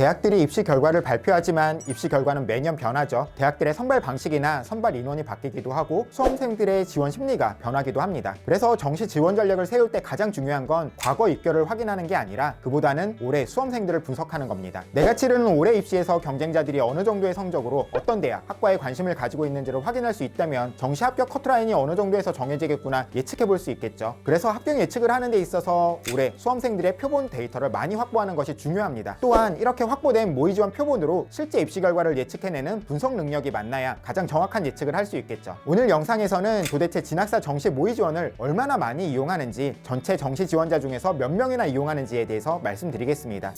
대학들이 입시 결과를 발표하지만 입시 결과는 매년 변하죠. 대학들의 선발 방식이나 선발 인원이 바뀌기도 하고 수험생들의 지원 심리가 변하기도 합니다. 그래서 정시 지원 전략을 세울 때 가장 중요한 건 과거 입결을 확인하는 게 아니라 그보다는 올해 수험생들을 분석하는 겁니다. 내가 치르는 올해 입시에서 경쟁자들이 어느 정도의 성적으로 어떤 대학, 학과에 관심을 가지고 있는지를 확인할 수 있다면 정시 합격 커트라인이 어느 정도에서 정해지겠구나 예측해 볼 수 있겠죠. 그래서 합격 예측을 하는 데 있어서 올해 수험생들의 표본 데이터를 많이 확보하는 것이 중요합니다. 또한 이렇게 확보된 모의 지원 표본으로 실제 입시 결과를 예측해내는 분석 능력이 많나야 가장 정확한 예측을 할 수 있겠죠. 오늘 영상에서는 도대체 진학사 정시 모의 지원을 얼마나 많이 이용하는지, 전체 정시 지원자 중에서 몇 명이나 이용하는지에 대해서 말씀드리겠습니다.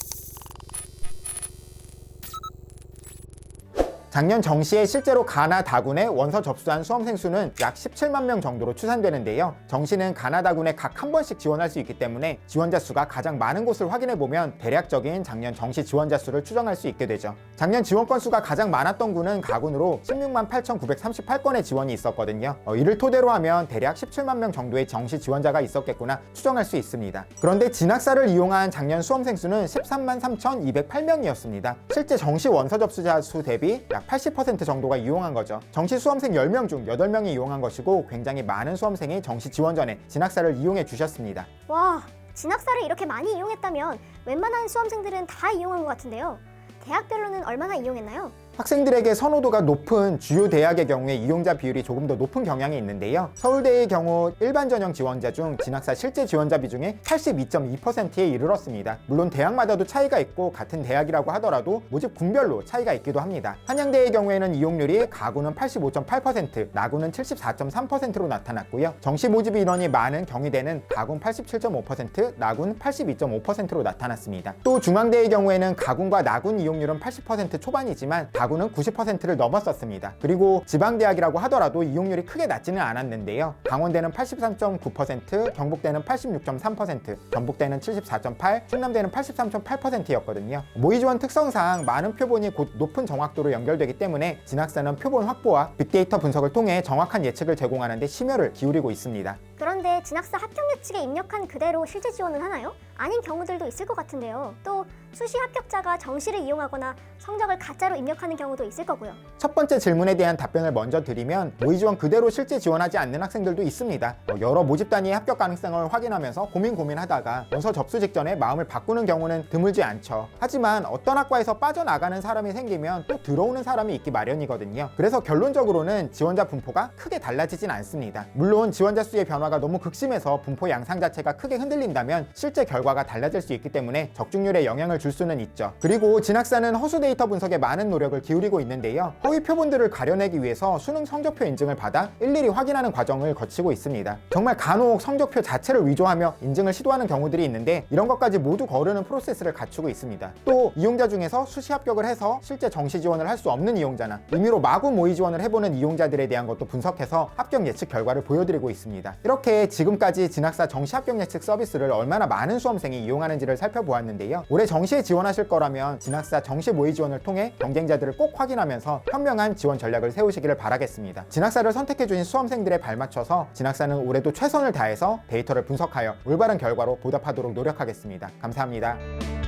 작년 정시에 실제로 가나 다군에 원서 접수한 수험생 수는 약 17만 명 정도로 추산되는데요. 정시는 가나 다군에 각 한 번씩 지원할 수 있기 때문에 지원자 수가 가장 많은 곳을 확인해보면 대략적인 작년 정시 지원자 수를 추정할 수 있게 되죠. 작년 지원 건수가 가장 많았던 군은 가군으로 16만 8,938건의 지원이 있었거든요. 이를 토대로 하면 대략 17만 명 정도의 정시 지원자가 있었겠구나 추정할 수 있습니다. 그런데 진학사를 이용한 작년 수험생 수는 13만 3,208명이었습니다. 실제 정시 원서 접수자 수 대비 약 80% 정도가 이용한 거죠. 정시 수험생 10명 중 8명이 이용한 것이고 굉장히 많은 수험생이 정시 지원 전에 진학사를 이용해 주셨습니다. 와, 진학사를 이렇게 많이 이용했다면 웬만한 수험생들은 다 이용한 것 같은데요. 대학별로는 얼마나 이용했나요? 학생들에게 선호도가 높은 주요 대학의 경우에 이용자 비율이 조금 더 높은 경향이 있는데요. 서울대의 경우 일반 전형 지원자 중 진학사 실제 지원자 비중이 82.2%에 이르렀습니다. 물론 대학마다도 차이가 있고 같은 대학이라고 하더라도 모집 군별로 차이가 있기도 합니다. 한양대의 경우에는 이용률이 가구는 85.8%, 나구는 74.3%로 나타났고요. 정시 모집 인원이 많은 경희대는 가군 87.5%, 나군 82.5%로 나타났습니다. 또 중앙대의 경우에는 가군과 나군 이용률은 80% 초반이지만 가구는 90%를 넘었었습니다. 그리고 지방대학이라고 하더라도 이용률이 크게 낮지는 않았는데요. 강원대는 83.9%, 경북대는 86.3%, 전북대는 74.8%, 충남대는 83.8%였거든요. 모의지원 특성상 많은 표본이 곧 높은 정확도로 연결되기 때문에 진학사는 표본 확보와 빅데이터 분석을 통해 정확한 예측을 제공하는 데 심혈을 기울이고 있습니다. 그런데 진학사 합격 예측에 입력한 그대로 실제 지원을 하나요? 아닌 경우들도 있을 것 같은데요. 또 수시 합격자가 정시를 이용하거나 성적을 가짜로 입력하는 경우도 있을 거고요. 첫 번째 질문에 대한 답변을 먼저 드리면 모의 지원 그대로 실제 지원하지 않는 학생들도 있습니다. 여러 모집 단위의 합격 가능성을 확인하면서 고민하다가 원서 접수 직전에 마음을 바꾸는 경우는 드물지 않죠. 하지만 어떤 학과에서 빠져나가는 사람이 생기면 또 들어오는 사람이 있기 마련이거든요. 그래서 결론적으로는 지원자 분포가 크게 달라지진 않습니다. 물론 지원자 수의 변화가 너무 극심해서 분포 양상 자체가 크게 흔들린다면 실제 결과가 달라질 수 있기 때문에 적중률에 영향을 줄 수는 있죠. 그리고 진학사는 허수 데이터 분석에 많은 노력을 기울이고 있는데요. 허위 표본들을 가려내기 위해서 수능 성적표 인증을 받아 일일이 확인하는 과정을 거치고 있습니다. 정말 간혹 성적표 자체를 위조하며 인증을 시도하는 경우들이 있는데 이런 것까지 모두 거르는 프로세스를 갖추고 있습니다. 또 이용자 중에서 수시 합격을 해서 실제 정시 지원을 할 수 없는 이용자나 임의로 마구 모의 지원을 해보는 이용자들에 대한 것도 분석해서 합격 예측 결과를 보여드리고 있습니다. 이렇게 지금까지 진학사 정시 합격 예측 서비스를 얼마나 많은 수험생이 이용하는지를 살펴보았는데요. 올해 정시에 지원하실 거라면 진학사 정시 모의 지원을 통해 경쟁자들을 꼭 확인하면서 현명한 지원 전략을 세우시기를 바라겠습니다. 진학사를 선택해주신 수험생들에 발맞춰서 진학사는 올해도 최선을 다해서 데이터를 분석하여 올바른 결과로 보답하도록 노력하겠습니다. 감사합니다.